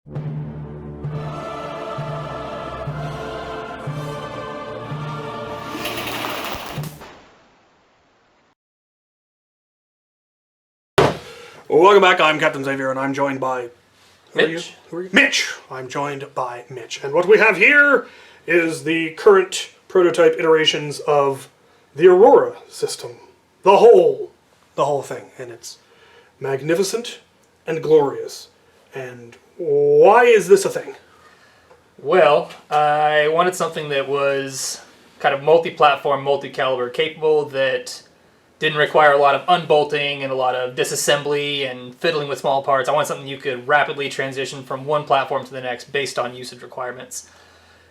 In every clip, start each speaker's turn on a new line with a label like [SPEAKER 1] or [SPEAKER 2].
[SPEAKER 1] Welcome back, I'm Captain Xavier, and I'm joined by...
[SPEAKER 2] Mitch.
[SPEAKER 1] Who are you? Mitch! I'm joined by Mitch. And what we have here is the current prototype iterations of the Aurora system. The whole thing. And it's magnificent and glorious. And why is this a thing?
[SPEAKER 2] Well, I wanted something that was kind of multi-platform, multi-caliber, capable, that didn't require a lot of unbolting and a lot of disassembly and fiddling with small parts. I wanted something you could rapidly transition from one platform to the next based on usage requirements.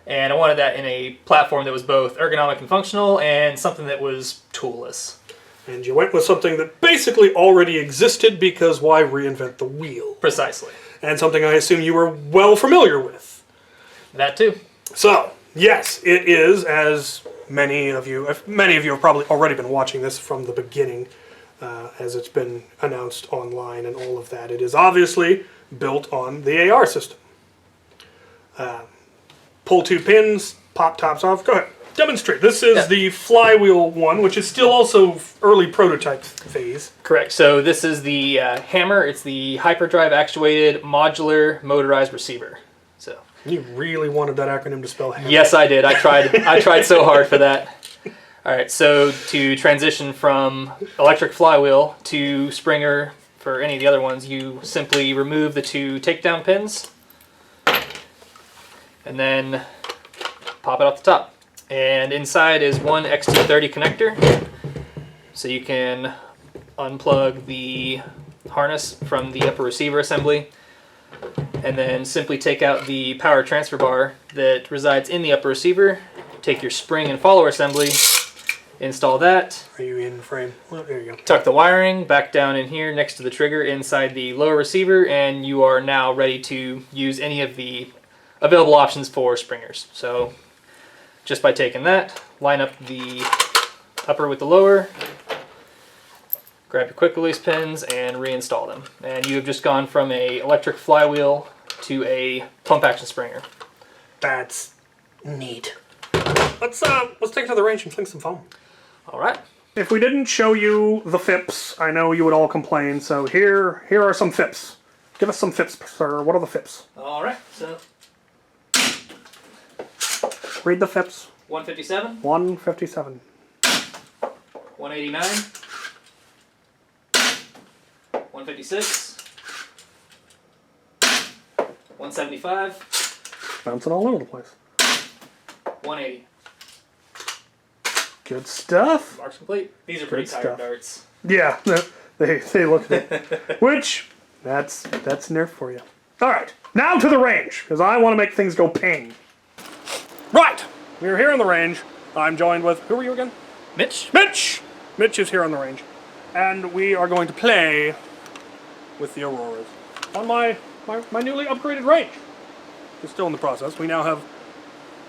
[SPEAKER 2] And I wanted that in a platform that was both ergonomic and functional, and something that was toolless.
[SPEAKER 1] And you went with something that basically already existed, because why reinvent the wheel?
[SPEAKER 2] Precisely.
[SPEAKER 1] And something I assume you were well familiar with.
[SPEAKER 2] That too.
[SPEAKER 1] So, yes, it is, as many of you have probably already been watching this from the beginning, as it's been announced online and all of that. It is obviously built on the AR system. Pull two pins, pop tops off. Go ahead, demonstrate. This is the Flywheel one, which is still also early prototype phase.
[SPEAKER 2] Correct. So this is the hammer. It's the hyperdrive actuated modular motorized receiver. So.
[SPEAKER 1] You really wanted that acronym to spell hammer.
[SPEAKER 2] Yes, I did. I tried so hard for that. All right, so to transition from electric flywheel to Springer for any of the other ones, you simply remove the two takedown pins and then pop it off the top. And inside is one XT30 connector, so you can unplug the harness from the upper receiver assembly, and then simply take out the power transfer bar that resides in the upper receiver, take your spring and follower assembly, install that.
[SPEAKER 1] Are you in frame? Well, there you go.
[SPEAKER 2] Tuck the wiring back down in here next to the trigger inside the lower receiver, and you are now ready to use any of the available options for springers. So just by taking that, line up the upper with the lower, grab your quick release pins and reinstall them. And you have just gone from a electric flywheel to a pump action springer.
[SPEAKER 1] That's neat. Let's take it to the range and fling some foam.
[SPEAKER 2] All right.
[SPEAKER 1] If we didn't show you the FIPS, I know you would all complain, so here are some FIPS. Give us some FIPS, sir. What are the FIPS?
[SPEAKER 2] All right, so
[SPEAKER 1] Read the FIPS.
[SPEAKER 2] 157.
[SPEAKER 1] 157.
[SPEAKER 2] 189. 156. 175.
[SPEAKER 1] Bouncing all over the place.
[SPEAKER 2] 180.
[SPEAKER 1] Good stuff.
[SPEAKER 2] Marks complete. These are pretty tired
[SPEAKER 1] stuff.
[SPEAKER 2] darts.
[SPEAKER 1] Yeah, they look which, that's Nerf for you. Alright, now to the range, because I want to make things go ping. Right, we're here on the range. I'm joined with, who are you again?
[SPEAKER 2] Mitch?
[SPEAKER 1] Mitch! Mitch is here on the range. And we are going to play with the Auroras on my newly upgraded range. We're still in the process. We now have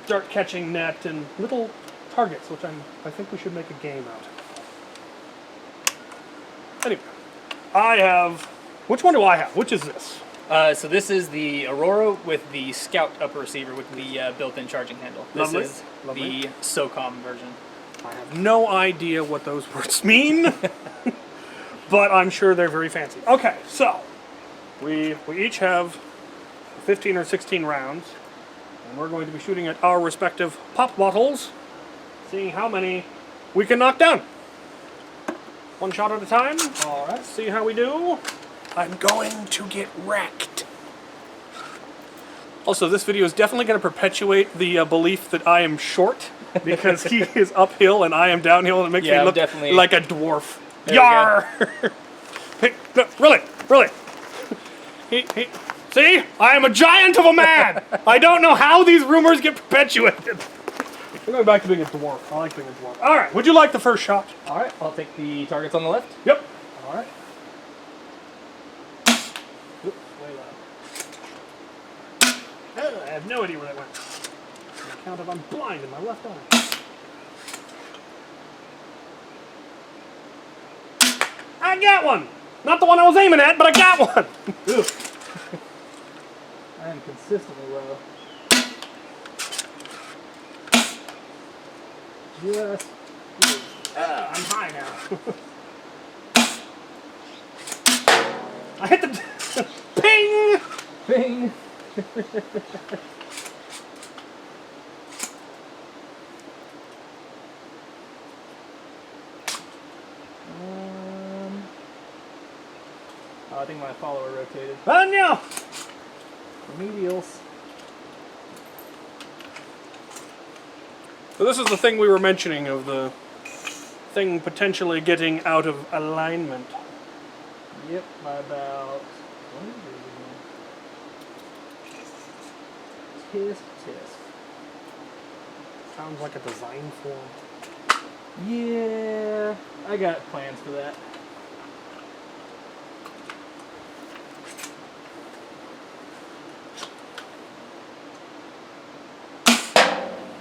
[SPEAKER 1] dart catching net and little targets, which I think we should make a game out of. Anyway, I have, which one do I have? Which is this?
[SPEAKER 2] So this is the Aurora with the Scout upper receiver with the built-in charging handle. This
[SPEAKER 1] Lovely.
[SPEAKER 2] is
[SPEAKER 1] Lovely.
[SPEAKER 2] the SOCOM version.
[SPEAKER 1] I have no idea what those words mean, but I'm sure they're very fancy. Okay, so we each have 15 or 16 rounds, and we're going to be shooting at our respective pop bottles, seeing how many we can knock down. One shot at a time. All right, see how we do. I'm going to get wrecked. Also, this video is definitely going to perpetuate the belief that I am short, because he is uphill and I am downhill, and it makes me look like a dwarf. Yar! Hey, no, really. See? I am a giant of a man! I don't know how these rumors get perpetuated. I'm going back to being a dwarf. I like being a dwarf. Alright, would you like the first shot?
[SPEAKER 2] Alright, I'll take the targets on the left.
[SPEAKER 1] Yep.
[SPEAKER 2] Alright.
[SPEAKER 1] Oops, way loud. I have no idea where that went. On account of I'm blind in my left eye. I got one! Not the one I was aiming at, but I got one!
[SPEAKER 2] Ooh. I'm consistently low. Just.
[SPEAKER 1] I'm high now. I hit the ping.
[SPEAKER 2] Bing! I think my follower rotated.
[SPEAKER 1] Oh no!
[SPEAKER 2] Remedials.
[SPEAKER 1] So this is the thing we were mentioning of the thing potentially getting out of alignment.
[SPEAKER 2] Yep, by about. Tisk.
[SPEAKER 1] Sounds like a design form.
[SPEAKER 2] Yeah, I got plans for that.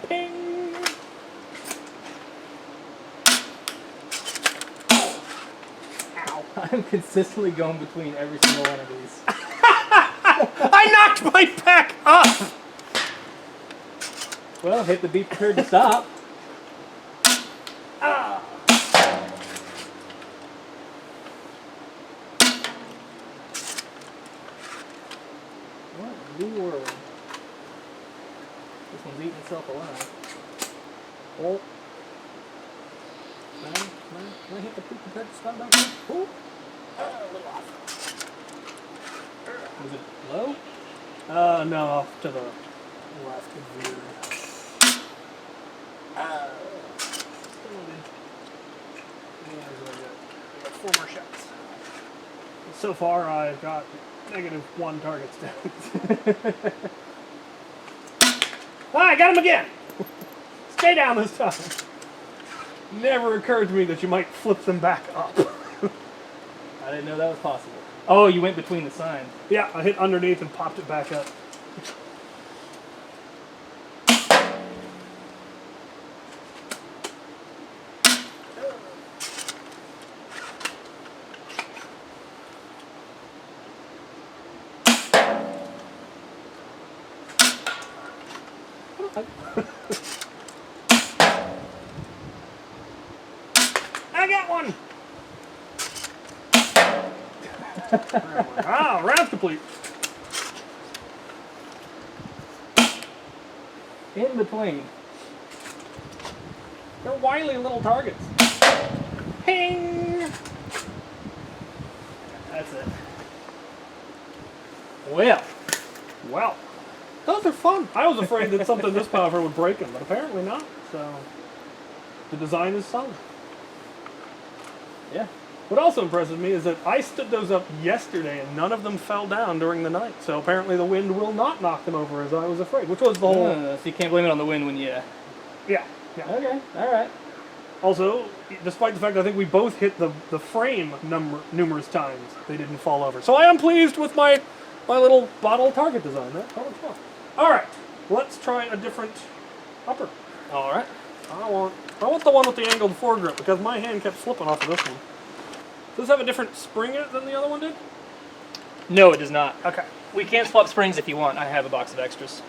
[SPEAKER 1] Ping! Ow.
[SPEAKER 2] I'm consistently going between every single one of these.
[SPEAKER 1] I knocked my pack up!
[SPEAKER 2] Well, hit the beep prepared to stop.
[SPEAKER 1] Ah.
[SPEAKER 2] What in the world? This one's eating itself alive.
[SPEAKER 1] Oh. Can I hit the beep prepared to stop back here? Oh. A little off.
[SPEAKER 2] Was it low?
[SPEAKER 1] No, off to the left of the I got 4 more shots. So far, I've got -1 targets down. I got him again! Stay down this time. Never occurred to me that you might flip them back up.
[SPEAKER 2] I didn't know that was possible. Oh, you went between the signs.
[SPEAKER 1] Yeah, I hit underneath and popped it back up. I got one! Ah, round complete.
[SPEAKER 2] In between.
[SPEAKER 1] They're wily little targets. Ping!
[SPEAKER 2] That's it. Well.
[SPEAKER 1] Well, those are fun. I was afraid that something this powerful would break them, but apparently not. So, the design is solid.
[SPEAKER 2] Yeah.
[SPEAKER 1] What also impresses me is that I stood those up yesterday and none of them fell down during the night. So apparently the wind will not knock them over as I was afraid, which was the whole...
[SPEAKER 2] So you can't blame it on the wind when you...
[SPEAKER 1] Yeah.
[SPEAKER 2] Okay, alright.
[SPEAKER 1] Also, despite the fact that I think we both hit the frame numerous times, they didn't fall over. So I am pleased with my little bottle target design. That was fun. Alright, let's try a different upper.
[SPEAKER 2] Alright.
[SPEAKER 1] I want the one with the angled foregrip because my hand kept slipping off of this one. Does this have a different spring in it than the other one did?
[SPEAKER 2] No, it does not.
[SPEAKER 1] Okay.
[SPEAKER 2] We can swap springs if you want. I have a box of extras.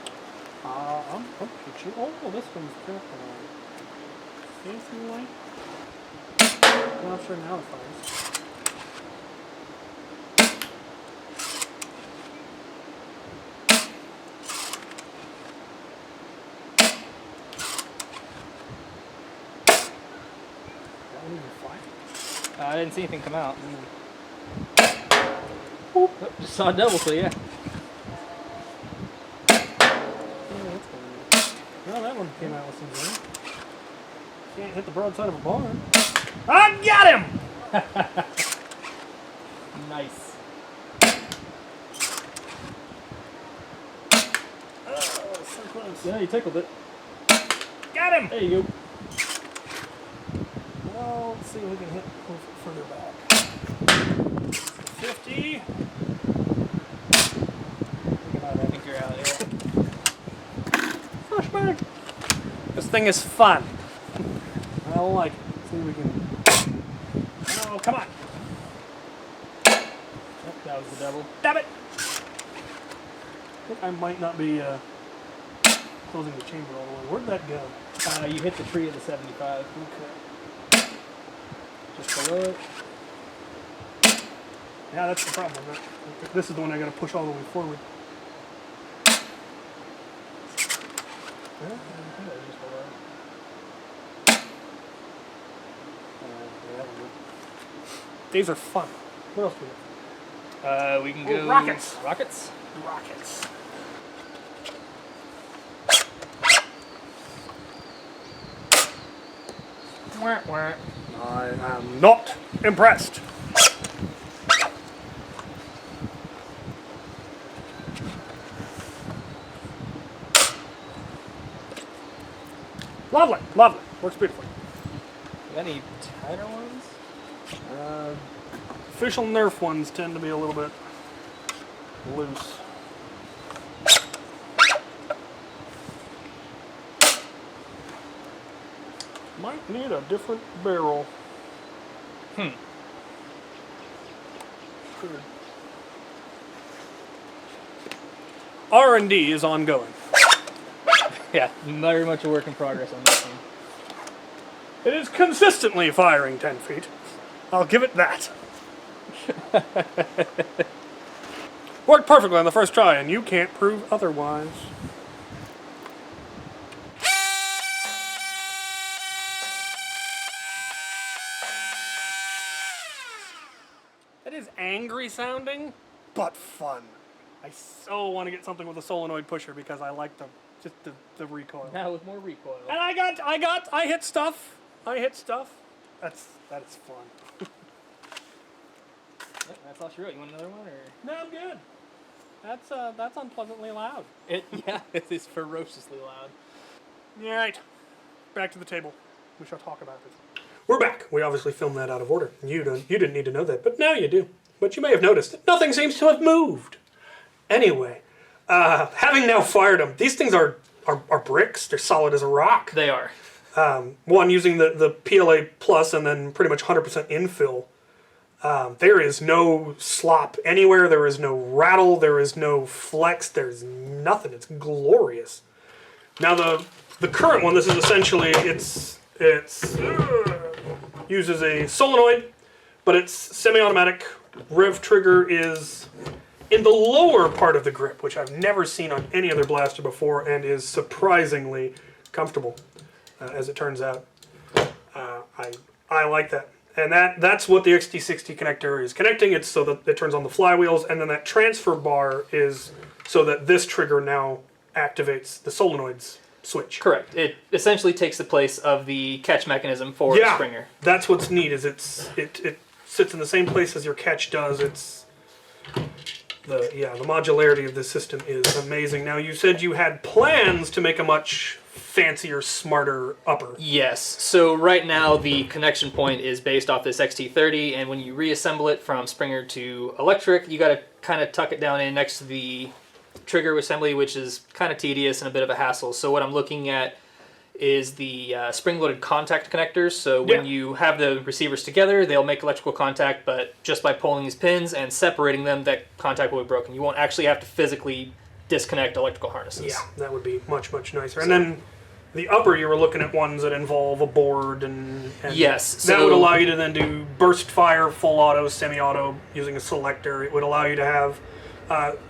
[SPEAKER 1] I'm pitching. Oh, this one's cracking on. Fancy light. I'm not sure now it fires. That one even fly?
[SPEAKER 2] I didn't see anything come out. Oh, just saw a double, so yeah.
[SPEAKER 1] Well, that one came out with some wind. Can't hit the broadside of a barn. I got him!
[SPEAKER 2] Nice.
[SPEAKER 1] Oh, so close.
[SPEAKER 2] Yeah, you tickled it.
[SPEAKER 1] Got him!
[SPEAKER 2] There you go.
[SPEAKER 1] Well, let's see if we can hit further back. 50.
[SPEAKER 2] I think you're out here.
[SPEAKER 1] Flashback. This thing is fun. I like it. Let's see if we can. Oh, come on.
[SPEAKER 2] Oh, that was the double.
[SPEAKER 1] Damn it. think I might not be closing the chamber all the way. Where'd that go?
[SPEAKER 2] You hit the tree of the 75.
[SPEAKER 1] Okay.
[SPEAKER 2] Just below it.
[SPEAKER 1] Yeah, that's the problem. This is the one I got to push all the way forward. These are fun. What else do we got?
[SPEAKER 2] We can go...
[SPEAKER 1] rockets.
[SPEAKER 2] Rockets?
[SPEAKER 1] Rockets.
[SPEAKER 2] Wah, wah.
[SPEAKER 1] I am not impressed. Lovely, lovely. Works beautifully.
[SPEAKER 2] Got any tighter ones?
[SPEAKER 1] Official Nerf ones tend to be a little bit loose. Might need a different barrel. R&D is ongoing.
[SPEAKER 2] Yeah, very much a work in progress on this one.
[SPEAKER 1] It is consistently firing 10 feet. I'll give it that. Worked perfectly on the first try, and you can't prove otherwise. That is angry sounding, but fun. I so want to get something with a solenoid pusher because I like the recoil.
[SPEAKER 2] Now with more recoil.
[SPEAKER 1] And I hit stuff. That is fun.
[SPEAKER 2] That's all she wrote. You want another one, or?
[SPEAKER 1] No, I'm good. That's unpleasantly loud.
[SPEAKER 2] Yeah, it is ferociously loud.
[SPEAKER 1] All right, back to the table. We shall talk about this. We're back. We obviously filmed that out of order. You didn't need to know that, but now you do. But you may have noticed that nothing seems to have moved. Anyway, having now fired them, these things are bricks. They're solid as a rock.
[SPEAKER 2] They are.
[SPEAKER 1] One using the PLA Plus and then pretty much 100% infill. There is no slop anywhere. There is no rattle. There is no flex. There's nothing. It's glorious. Now the current one, this is essentially it's uses a solenoid, but it's semi-automatic. Rev trigger is in the lower part of the grip, which I've never seen on any other blaster before, and is surprisingly comfortable, as it turns out. I like that. And that's what the XT60 connector is connecting. It's so that it turns on the flywheels, and then that transfer bar is so that this trigger now activates the solenoids switch.
[SPEAKER 2] Correct. It essentially takes the place of the catch mechanism for the Springer.
[SPEAKER 1] That's what's neat, is it sits in the same place as your catch does. It's the modularity of this system is amazing. Now, you said you had plans to make a much fancier, smarter upper.
[SPEAKER 2] Yes. So right now the connection point is based off this XT30, and when you reassemble it from Springer to electric, you got to kind of tuck it down in next to the trigger assembly, which is kind of tedious and a bit of a hassle. So what I'm looking at is the spring-loaded contact connectors. So when you have the receivers together, they'll make electrical contact, but just by pulling these pins and separating them, that contact will be broken. You won't actually have to physically disconnect electrical harnesses.
[SPEAKER 1] Yeah, that would be much, much nicer. And then the upper, you were looking at ones that involve a board, and
[SPEAKER 2] yes,
[SPEAKER 1] that would allow you to then do burst fire, full auto, semi-auto using a selector. It would allow you to have,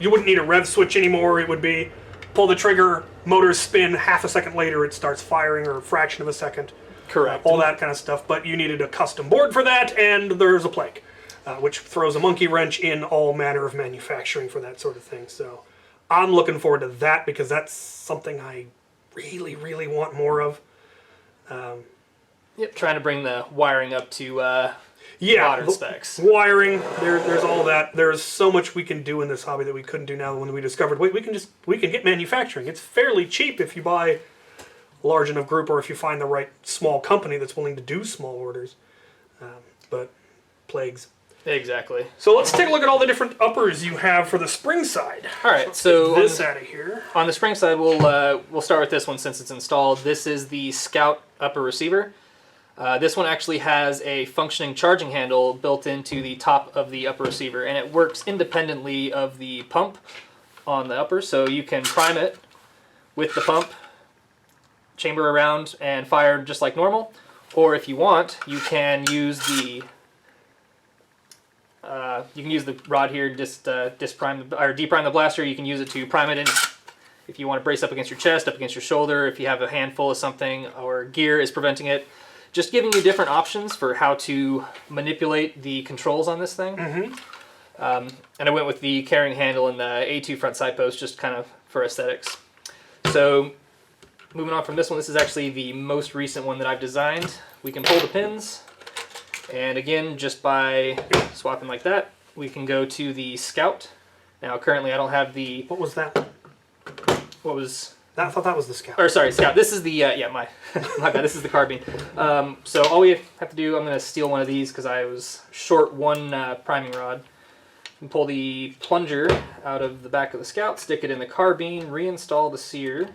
[SPEAKER 1] you wouldn't need a rev switch anymore. It would be pull the trigger, motors spin, half a second later it starts firing, or a fraction of a second.
[SPEAKER 2] Correct.
[SPEAKER 1] All that kind of stuff. But you needed a custom board for that, and there's a plague, which throws a monkey wrench in all manner of manufacturing for that sort of thing. So I'm looking forward to that, because that's something I really, really want more of.
[SPEAKER 2] Trying to bring the wiring up to modern specs.
[SPEAKER 1] Wiring, there's all that. There's so much we can do in this hobby that we couldn't do now when we discovered, wait, we can get manufacturing. It's fairly cheap if you buy a large enough group, or if you find the right small company that's willing to do small orders. But plagues.
[SPEAKER 2] Exactly.
[SPEAKER 1] So let's take a look at all the different uppers you have for the spring side.
[SPEAKER 2] All right, so
[SPEAKER 1] get this out of here.
[SPEAKER 2] On the spring side, we'll start with this one since it's installed. This is the Scout upper receiver. This one actually has a functioning charging handle built into the top of the upper receiver, and it works independently of the pump. on the upper, so you can prime it with the pump, chamber around, and fire just like normal. Or if you want, you can use the rod here, just deprime the blaster. You can use it to prime it in. If you want to brace up against your chest, up against your shoulder, if you have a handful of something or gear is preventing it. Just giving you different options for how to manipulate the controls on this thing. And I went with the carrying handle and the A2 front side post just kind of for aesthetics. So moving on from this one, this is actually the most recent one that I've designed. We can pull the pins, and again, just by swapping like that, we can go to the Scout. Now currently I don't have the...
[SPEAKER 1] What was that?
[SPEAKER 2] What was...
[SPEAKER 1] I thought that was the Scout.
[SPEAKER 2] Or sorry, Scout. This is the, yeah, my bad, this is the carbine. So all we have to do, I'm going to steal one of these because I was short one priming rod. And pull the plunger out of the back of the Scout, stick it in the carbine, reinstall the sear.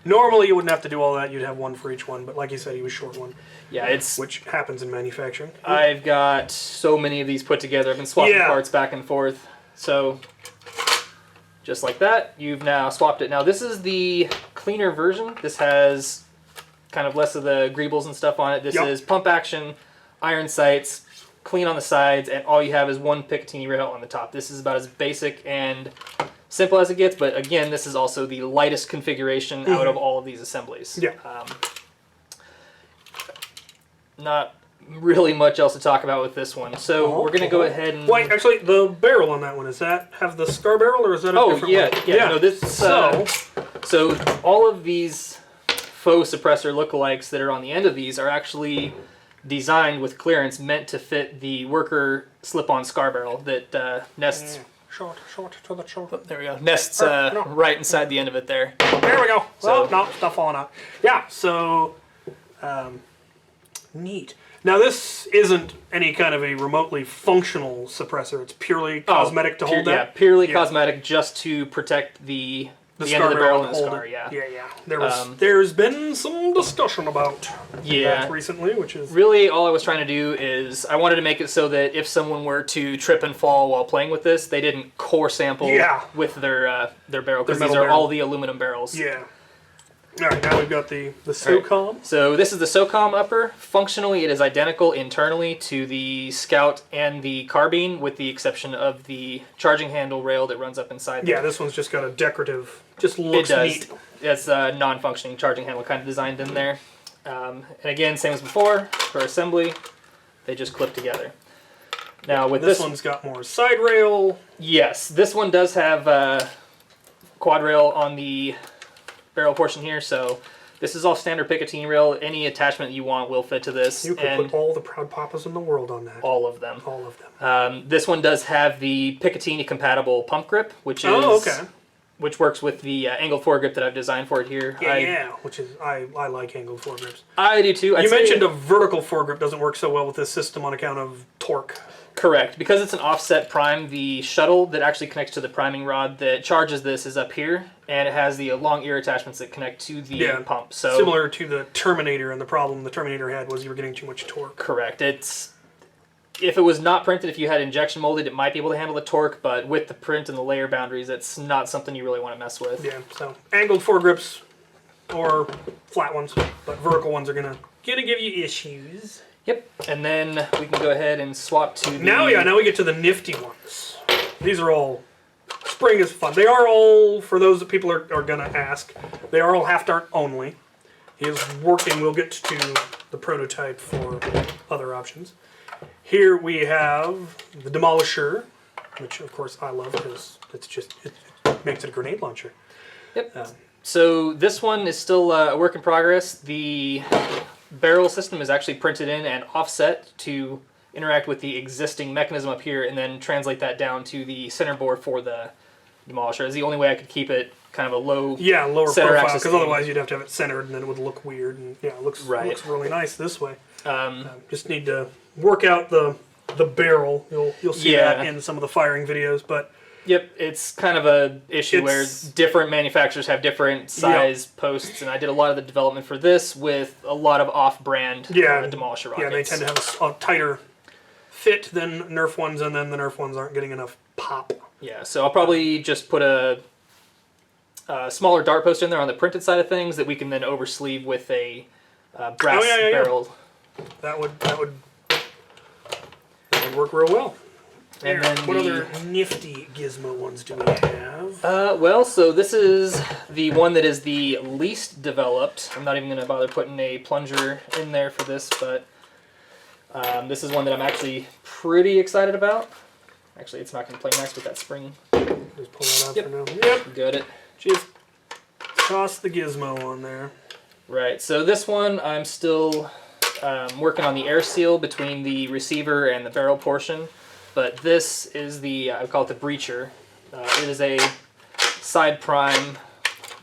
[SPEAKER 1] Normally you wouldn't have to do all that, you'd have one for each one, but like you said, he was short one.
[SPEAKER 2] Yeah, it's...
[SPEAKER 1] Which happens in manufacturing.
[SPEAKER 2] I've got so many of these put together. I've been swapping parts back and forth. So... just like that, you've now swapped it. Now this is the cleaner version. This has kind of less of the greebles and stuff on it. This is pump action, iron sights, clean on the sides, and all you have is one Picatinny rail on the top. This is about as basic and simple as it gets, but again, this is also the lightest configuration out of all of these assemblies.
[SPEAKER 1] Yeah.
[SPEAKER 2] Not really much else to talk about with this one. So we're going to go ahead and...
[SPEAKER 1] Wait, actually, the barrel on that one, is that have the scar barrel, or is that a different one?
[SPEAKER 2] Yeah. No, this, so all of these faux suppressor lookalikes that are on the end of these are actually designed with clearance meant to fit the worker slip-on scar barrel that nests...
[SPEAKER 1] Short to the shoulder.
[SPEAKER 2] There we go. Nests right inside the end of it there.
[SPEAKER 1] There we go.
[SPEAKER 2] So,
[SPEAKER 1] no, stuff falling out. Yeah, so... neat. Now this isn't any kind of a remotely functional suppressor. It's purely cosmetic to hold that?
[SPEAKER 2] Yeah, purely cosmetic, just to protect the end of the barrel and the scar,
[SPEAKER 1] yeah. There's been some discussion about that recently, which is...
[SPEAKER 2] Really, all I was trying to do is, I wanted to make it so that if someone were to trip and fall while playing with this, they didn't core sample with their barrel, because these are all the aluminum barrels.
[SPEAKER 1] Yeah. All right, now we've got the SOCOM.
[SPEAKER 2] Right. So this is the SOCOM upper. Functionally, it is identical internally to the Scout and the carbine, with the exception of the charging handle rail that runs up inside.
[SPEAKER 1] Yeah, this one's just got a decorative, just looks neat.
[SPEAKER 2] It's a non-functioning charging handle kind of designed in there. And again, same as before, for assembly, they just clip together. Now with
[SPEAKER 1] this one's got more side rail.
[SPEAKER 2] Yes, this one does have quad rail on the barrel portion here, so this is all standard Picatinny rail. Any attachment you want will fit to this.
[SPEAKER 1] You could put all the Proud Papas in the world on that.
[SPEAKER 2] All of them.
[SPEAKER 1] All of them.
[SPEAKER 2] This one does have the Picatinny compatible pump grip, which is which works with the angled foregrip that I've designed for it here.
[SPEAKER 1] Which is I like angled foregrips.
[SPEAKER 2] I do too.
[SPEAKER 1] You mentioned a vertical foregrip doesn't work so well with this system on account of torque.
[SPEAKER 2] Correct. Because it's an offset prime, the shuttle that actually connects to the priming rod that charges this is up here, and it has the long ear attachments that connect to the pump. So
[SPEAKER 1] similar to the Terminator, and the problem the Terminator had was you were getting too much torque.
[SPEAKER 2] Correct. If it was not printed, if you had injection molded, it might be able to handle the torque, but with the print and the layer boundaries, it's not something you really want to mess with.
[SPEAKER 1] Yeah, so angled foregrips or flat ones, but vertical ones are gonna give you issues.
[SPEAKER 2] Yep, and then we can go ahead and swap to the...
[SPEAKER 1] Now we get to the nifty ones. These are all... Spring is fun. They are all, for those that people are going to ask, they are all half-dart only. He is working, we'll get to the prototype for other options. Here we have the Demolisher, which of course I love because it makes it a grenade launcher.
[SPEAKER 2] Yep. So this one is still a work in progress. The barrel system is actually printed in and offset to interact with the existing mechanism up here and then translate that down to the center board for the Demolisher. It's the only way I could keep it kind of a lower
[SPEAKER 1] profile, because otherwise you'd have to have it centered and then it would look weird. And it looks really nice this way. Just need to work out the barrel. You'll see that in some of the firing videos, but
[SPEAKER 2] yep, it's kind of a issue where different manufacturers have different size posts, and I did a lot of the development for this with a lot of off-brand Demolisher rockets.
[SPEAKER 1] Yeah, they tend to have a tighter fit than Nerf ones, and then the Nerf ones aren't getting enough pop.
[SPEAKER 2] Yeah, so I'll probably just put a smaller dart post in there on the printed side of things that we can then oversleeve with a brass barrel.
[SPEAKER 1] That would work real well.
[SPEAKER 2] And then
[SPEAKER 1] what other nifty gizmo ones do we have?
[SPEAKER 2] Well, so this is the one that is the least developed. I'm not even going to bother putting a plunger in there for this, but this is one that I'm actually pretty excited about. Actually, it's not going to play nice with that spring.
[SPEAKER 1] Just pull that out for now. Yep.
[SPEAKER 2] Got it.
[SPEAKER 1] Just toss the gizmo on there.
[SPEAKER 2] Right, so this one I'm still working on the air seal between the receiver and the barrel portion. But this is the, I call it the breacher. It is a side prime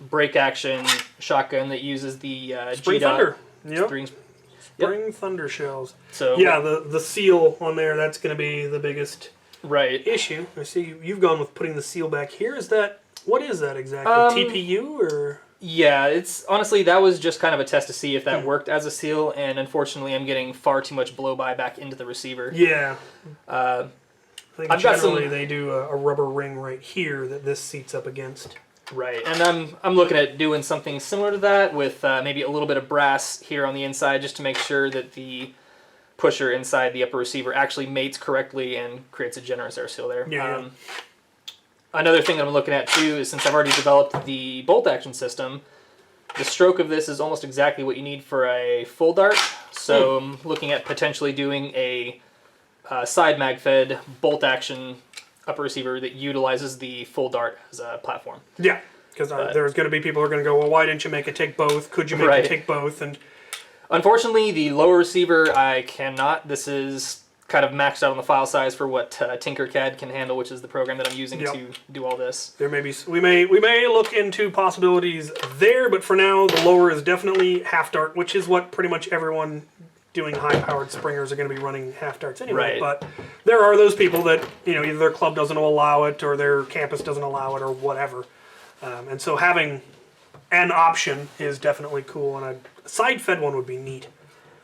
[SPEAKER 2] break action shotgun that uses the
[SPEAKER 1] Spring Thunder. Yep. Spring Thunder shells. So yeah, the seal on there, that's going to be the biggest issue. I see you've gone with putting the seal back here. What is that exactly? TPU or?
[SPEAKER 2] Yeah, it's honestly, that was just kind of a test to see if that worked as a seal, and unfortunately I'm getting far too much blow-by back into the receiver.
[SPEAKER 1] Yeah. I think generally they do a rubber ring right here that this seats up against.
[SPEAKER 2] Right, and I'm looking at doing something similar to that with maybe a little bit of brass here on the inside just to make sure that the pusher inside the upper receiver actually mates correctly and creates a generous air seal there.
[SPEAKER 1] Yeah.
[SPEAKER 2] Another thing that I'm looking at too is since I've already developed the bolt action system, the stroke of this is almost exactly what you need for a full dart. So I'm looking at potentially doing a side mag fed bolt action upper receiver that utilizes the full dart as a platform.
[SPEAKER 1] Yeah, because there's going to be people who are going to go, well, why didn't you make it take both? Could you make it take both? And
[SPEAKER 2] unfortunately, the lower receiver I cannot. This is kind of maxed out on the file size for what Tinkercad can handle, which is the program that I'm using to do all this.
[SPEAKER 1] There may be we may look into possibilities there, but for now the lower is definitely half dart, which is what pretty much everyone doing high-powered springers are going to be running half darts anyway. Right. But there are those people that either their club doesn't allow it or their campus doesn't allow it or whatever, and so having an option is definitely cool, and a side-fed one would be neat.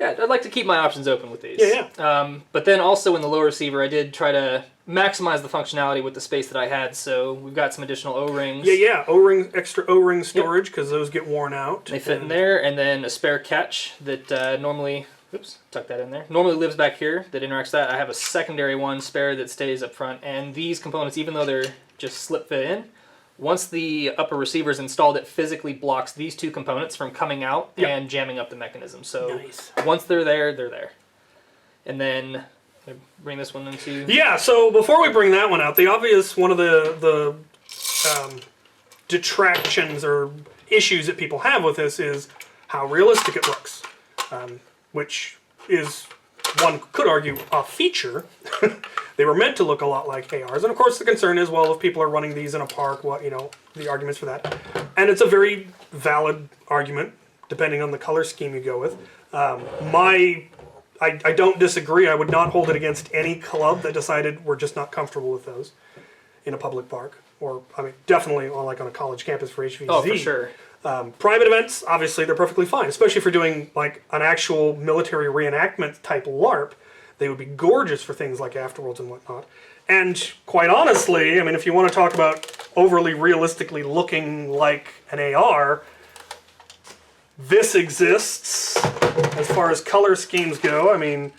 [SPEAKER 2] Yeah, I'd like to keep my options open with these.
[SPEAKER 1] Yeah.
[SPEAKER 2] But then also in the lower receiver, I did try to maximize the functionality with the space that I had. So we've got some additional O-rings.
[SPEAKER 1] Yeah. Extra O-ring storage because those get worn out.
[SPEAKER 2] They fit in there, and then a spare catch that normally, tuck that in there. Normally lives back here that interacts with that. I have a secondary one spare that stays up front, and these components, even though they're just slip fit in, once the upper receiver is installed, it physically blocks these two components from coming out and jamming up the mechanism. So once they're there, they're there. And then bring this one into...
[SPEAKER 1] Yeah, so before we bring that one out, the obvious one of the detractions or issues that people have with this is how realistic it looks, which is, one could argue, a feature. They were meant to look a lot like ARs, and of course the concern is, well, if people are running these in a park, the arguments for that. And it's a very valid argument, depending on the color scheme you go with. I don't disagree. I would not hold it against any club that decided we're just not comfortable with those in a public park. Or, definitely on a college campus for HVZ.
[SPEAKER 2] Oh, for sure.
[SPEAKER 1] Private events, obviously, they're perfectly fine, especially if you're doing, an actual military reenactment type LARP. They would be gorgeous for things like Afterworlds and whatnot. And quite honestly, if you want to talk about overly realistically looking like an AR, this exists. As far as color schemes go,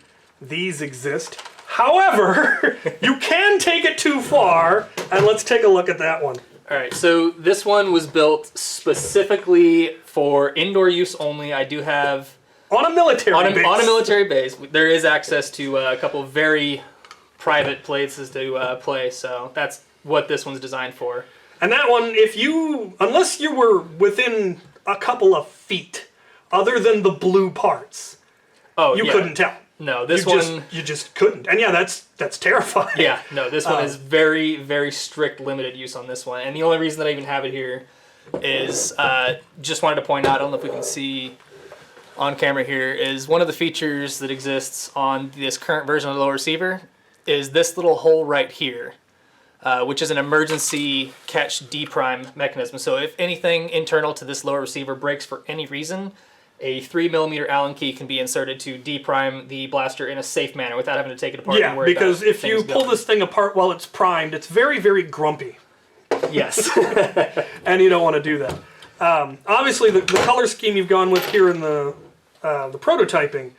[SPEAKER 1] these exist. However, you can take it too far, and let's take a look at that one.
[SPEAKER 2] All right, so this one was built specifically for indoor use only. I do have...
[SPEAKER 1] On a military base.
[SPEAKER 2] On a military base. There is access to a couple of very private places to play, so that's what this one's designed for.
[SPEAKER 1] And that one, unless you were within a couple of feet, other than the blue parts, you couldn't tell.
[SPEAKER 2] No,
[SPEAKER 1] you just couldn't. And that's terrifying.
[SPEAKER 2] Yeah, no, this one is very, very strict limited use on this one. And the only reason that I even have it here is, just wanted to point out, I don't know if we can see on camera here, is one of the features that exists on this current version of the lower receiver is this little hole right here, which is an emergency catch D-prime mechanism. So if anything internal to this lower receiver breaks for any reason, a 3mm Allen key can be inserted to D-prime the blaster in a safe manner without having to take it apart.
[SPEAKER 1] Yeah, because if you pull this thing apart while it's primed, it's very, very grumpy.
[SPEAKER 2] Yes.
[SPEAKER 1] And you don't want to do that. Obviously, the color scheme you've gone with here in the prototyping,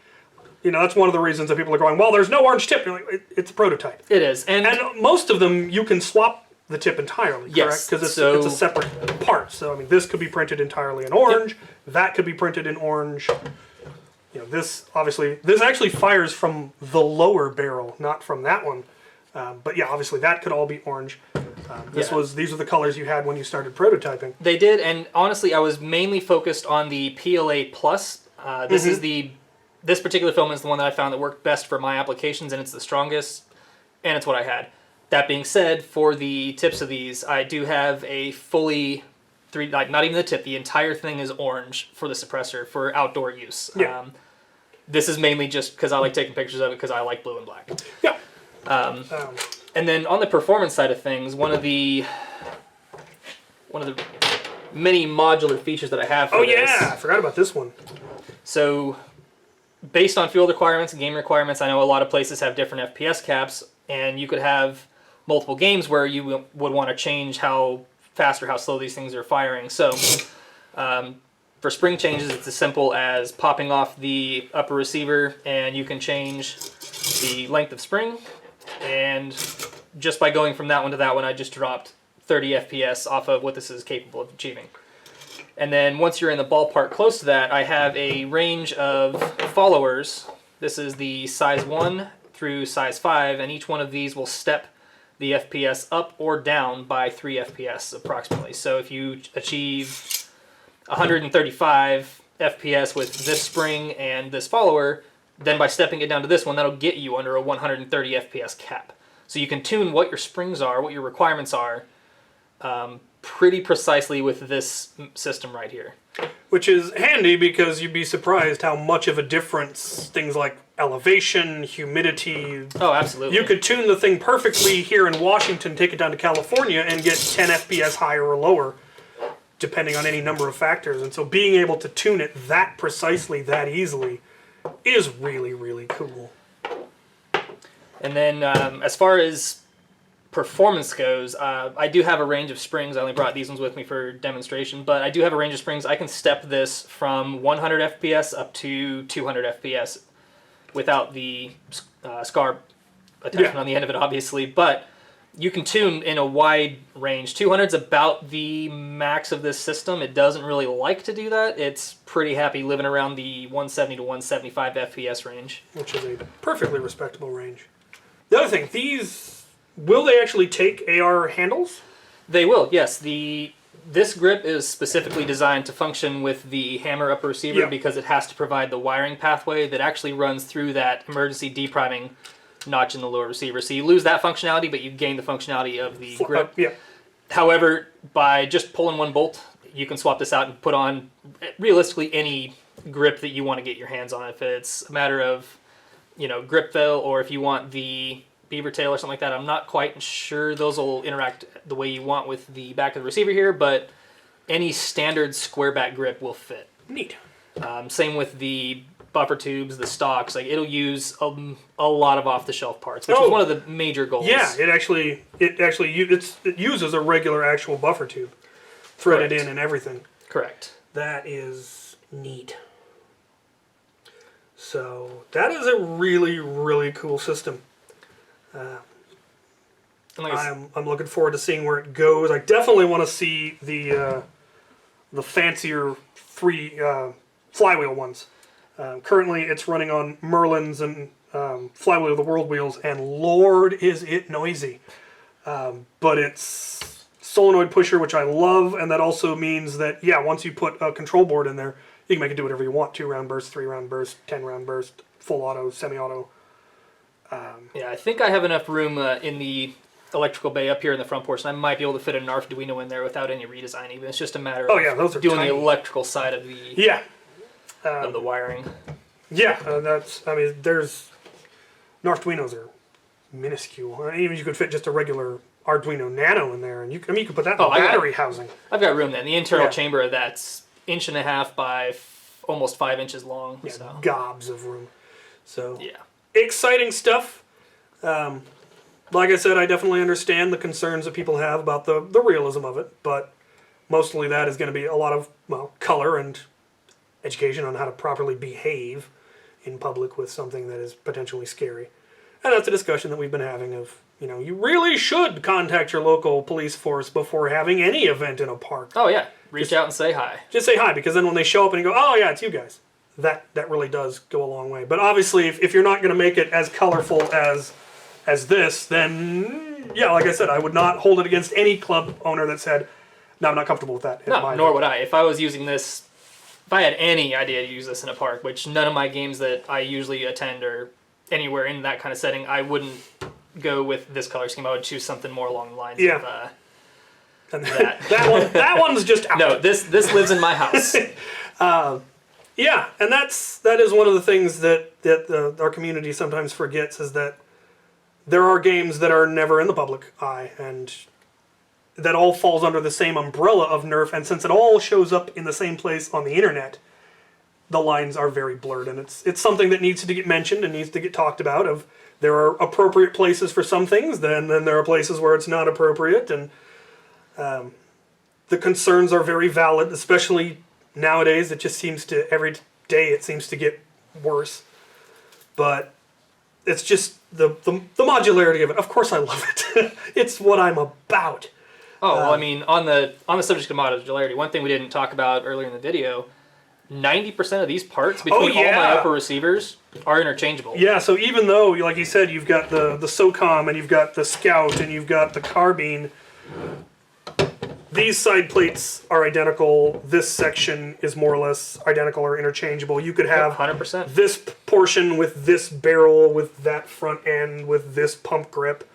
[SPEAKER 1] that's one of the reasons that people are going, well, there's no orange tip. You're like, it's a prototype.
[SPEAKER 2] It is.
[SPEAKER 1] And most of them, you can swap the tip entirely,
[SPEAKER 2] yes,
[SPEAKER 1] correct? Because it's a separate part. So, I mean, this could be printed entirely in orange. Yep. That could be printed in orange. This actually fires from the lower barrel, not from that one. But yeah, obviously that could all be orange. These are the colors you had when you started prototyping.
[SPEAKER 2] They did, and honestly, I was mainly focused on the PLA Plus. This particular filament is the one that I found that worked best for my applications, and it's the strongest, and it's what I had. That being said, for the tips of these, I do have a fully not even the tip, the entire thing is orange for the suppressor for outdoor use.
[SPEAKER 1] Yeah.
[SPEAKER 2] This is mainly just because I like taking pictures of it because I like blue and black.
[SPEAKER 1] Yeah.
[SPEAKER 2] And then on the performance side of things, one of the many modular features that I have for this.
[SPEAKER 1] I forgot about this one.
[SPEAKER 2] So, based on field requirements and game requirements, I know a lot of places have different FPS caps, and you could have multiple games where you would want to change how fast or how slow these things are firing. So, for spring changes, it's as simple as popping off the upper receiver, and you can change the length of spring. And just by going from that one to that one, I just dropped 30 FPS off of what this is capable of achieving. And then once you're in the ballpark close to that, I have a range of followers. This is the size 1 through size 5, and each one of these will step the FPS up or down by 3 FPS approximately. So if you achieve 135 FPS with this spring and this follower, then by stepping it down to this one, that'll get you under a 130 FPS cap. So you can tune what your springs are, what your requirements are, pretty precisely with this system right here.
[SPEAKER 1] Which is handy because you'd be surprised how much of a difference things like elevation, humidity...
[SPEAKER 2] Oh, absolutely.
[SPEAKER 1] You could tune the thing perfectly here in Washington, take it down to California, and get 10 FPS higher or lower, depending on any number of factors. And so being able to tune it that precisely, that easily, is really, really cool.
[SPEAKER 2] And then as far as performance goes, I do have a range of springs. I only brought these ones with me for demonstration, but I do have a range of springs. I can step this from 100 FPS up to 200 FPS without the scar attachment on the end of it, obviously. But you can tune in a wide range. 200 is about the max of this system. It doesn't really like to do that. It's pretty happy living around the 170 to 175 FPS range.
[SPEAKER 1] Which is a perfectly respectable range. The other thing, will they actually take AR handles?
[SPEAKER 2] They will, yes. This grip is specifically designed to function with the hammer upper receiver because it has to provide the wiring pathway that actually runs through that emergency depriming notch in the lower receiver. So you lose that functionality, but you gain the functionality of the grip. However, by just pulling one bolt, you can swap this out and put on realistically any grip that you want to get your hands on. If it's a matter of, grip fill, or if you want the beaver tail or something like that, I'm not quite sure those will interact the way you want with the back of the receiver here, but any standard square back grip will fit.
[SPEAKER 1] Neat.
[SPEAKER 2] Same with the buffer tubes, the stocks. Like, it'll use a lot of off-the-shelf parts, which is one of the major goals.
[SPEAKER 1] Yeah, it uses a regular actual buffer tube, threaded in and everything.
[SPEAKER 2] Correct.
[SPEAKER 1] That is neat. So that is a really, really cool system. I'm looking forward to seeing where it goes. I definitely want to see the fancier flywheel ones. Currently, it's running on Merlin's and Flywheel of the World wheels, and Lord, is it noisy. But it's solenoid pusher, which I love, and that also means that, once you put a control board in there, you can make it do whatever you want. 2-round burst, 3-round burst, 10-round burst, full auto, semi-auto.
[SPEAKER 2] I think I have enough room in the electrical bay up here in the front portion. I might be able to fit a Nerf Duino in there without any redesign even. It's just a matter of
[SPEAKER 1] those are
[SPEAKER 2] doing
[SPEAKER 1] tiny.
[SPEAKER 2] the electrical side of the of the wiring.
[SPEAKER 1] There's Nerf Duinos are minuscule. Even you could fit just a regular Arduino Nano in there, and you could put that in the battery housing.
[SPEAKER 2] I've got room there. The internal chamber of that's 1.5 inches by almost 5 inches long.
[SPEAKER 1] Yeah,
[SPEAKER 2] so.
[SPEAKER 1] gobs of room. So
[SPEAKER 2] yeah,
[SPEAKER 1] exciting stuff. like I said, I definitely understand the concerns that people have about the realism of it, but mostly that is going to be a lot of, well, color and education on how to properly behave in public with something that is potentially scary. And that's a discussion that we've been having of, you know, you really should contact your local police force before having any event in a park.
[SPEAKER 2] Oh, yeah. Reach out and say hi.
[SPEAKER 1] Just say hi, because then when they show up and you go, oh, yeah, it's you guys, that really does go a long way. But obviously, if you're not going to make it as colorful as this, then, yeah, like I said, I would not hold it against any club owner that said, no, I'm not comfortable with that.
[SPEAKER 2] No, nor would I. If I was using this, if I had any idea to use this in a park, which none of my games that I usually attend are anywhere in that kind of setting, I wouldn't go with this color scheme. I would choose something more along the lines of that.
[SPEAKER 1] that one's just out.
[SPEAKER 2] No, this lives in my house.
[SPEAKER 1] Yeah, and that is one of the things that our community sometimes forgets, is that there are games that are never in the public eye, and that all falls under the same umbrella of Nerf, and since it all shows up in the same place on the internet, the lines are very blurred, and it's something that needs to get mentioned and needs to get talked about. Of there are appropriate places for some things, then there are places where it's not appropriate, and the concerns are very valid, especially nowadays. It just seems to, every day it seems to get worse. But it's just the modularity of it. Of course I love it. It's what I'm about.
[SPEAKER 2] Oh, well, I mean, on the subject of modularity, one thing we didn't talk about earlier in the video, 90% of these parts between all my upper receivers are interchangeable. Yeah, so even though, like you said, you've got the SOCOM and you've got the Scout and you've got the Carbine, these side plates are identical. This section is more or less identical or interchangeable. You could have 100%.
[SPEAKER 1] This portion with this barrel, with that front end, with this pump grip.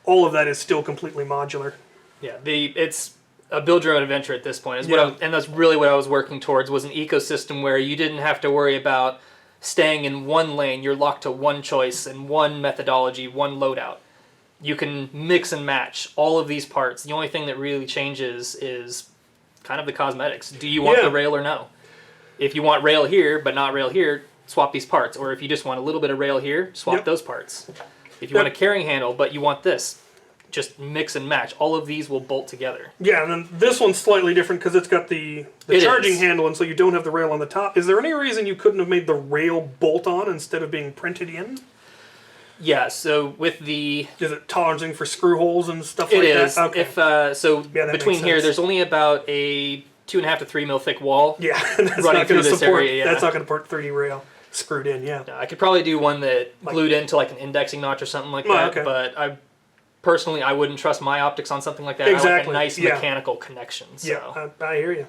[SPEAKER 1] All of that is still completely modular.
[SPEAKER 2] Yeah, it's a build your own adventure at this point. And that's really what I was working towards, was an ecosystem where you didn't have to worry about staying in one lane. You're locked to one choice and one methodology, one loadout. You can mix and match all of these parts. The only thing that really changes is kind of the cosmetics. Do you want the rail or no? If you want rail here, but not rail here, swap these parts. Or if you just want a little bit of rail here, swap those parts. If you want a carrying handle, but you want this, just mix and match. All of these will bolt together. Yeah, and then this one's slightly different because it's got the charging handle, and so you don't have the rail on the top. Is there any reason you couldn't have made the rail bolt on instead of being printed in? Yeah, so with the... Is it tolerancing for screw holes and stuff like that? It is. Okay. If, between here, there's only about a 2.5 to 3 mil thick wall. Yeah, that's running through this area. That's not going to support 30 rail screwed in, yeah. I could probably do one that glued into like an indexing notch or something like that, but I wouldn't trust my optics on something like that. Exactly. I like a nice mechanical connection. So. Yeah, I hear you.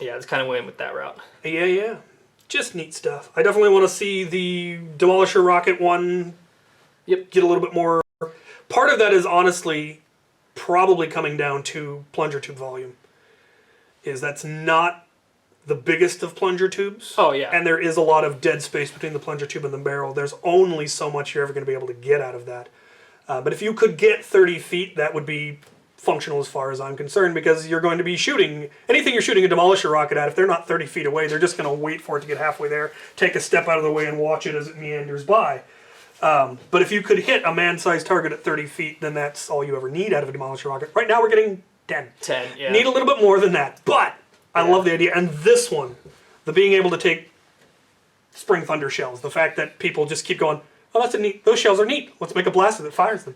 [SPEAKER 2] Yeah, it's kind of went with that route. Yeah. Just neat stuff. I definitely want to see the Demolisher rocket one get a little bit more. Part of that is honestly probably coming down to plunger tube volume. That's not the biggest of plunger tubes. Oh, yeah. And there is a lot of dead space between the plunger tube and the barrel. There's only so much you're ever going to be able to get out of that. But if you could get 30 feet, that would be functional as far as I'm concerned, because you're going to be shooting anything you're shooting a Demolisher rocket at. If they're not 30 feet away, they're just going to wait for it to get halfway there, take a step out of the way, and watch it as it meanders by. But if you could hit a man-sized target at 30 feet, then that's all you ever need out of a Demolisher rocket. Right now we're getting 10. 10, yeah. Need a little bit more than that, but I love the idea. And this one, the being able to take Spring Thunder shells, the fact that people just keep going, oh, that's a neat, those shells are neat, let's make a blaster that fires them,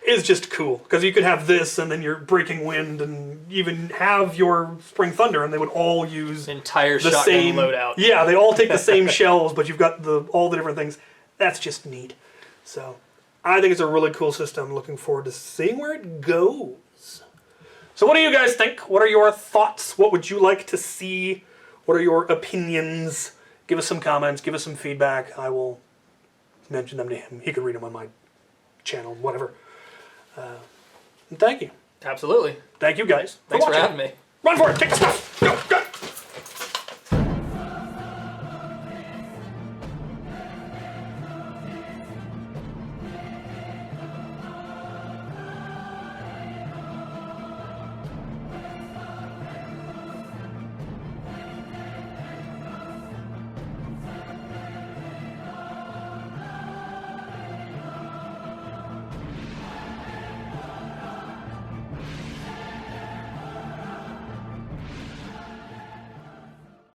[SPEAKER 2] is just cool. Because you could have this, and then you're breaking wind, and even have your Spring Thunder, and they would all use entire the same loadout. Yeah, they all take the same shells, but you've got all the different things. That's just neat. So, I think it's a really cool system. Looking forward to seeing where it goes. So what do you guys think? What are your thoughts? What would you like to see? What are your opinions? Give us some comments. Give us some feedback. I will mention them to him. He can read them on my channel, whatever. And thank you. Absolutely. Thank you guys. Thanks for having me. Run for it. Take the stuff.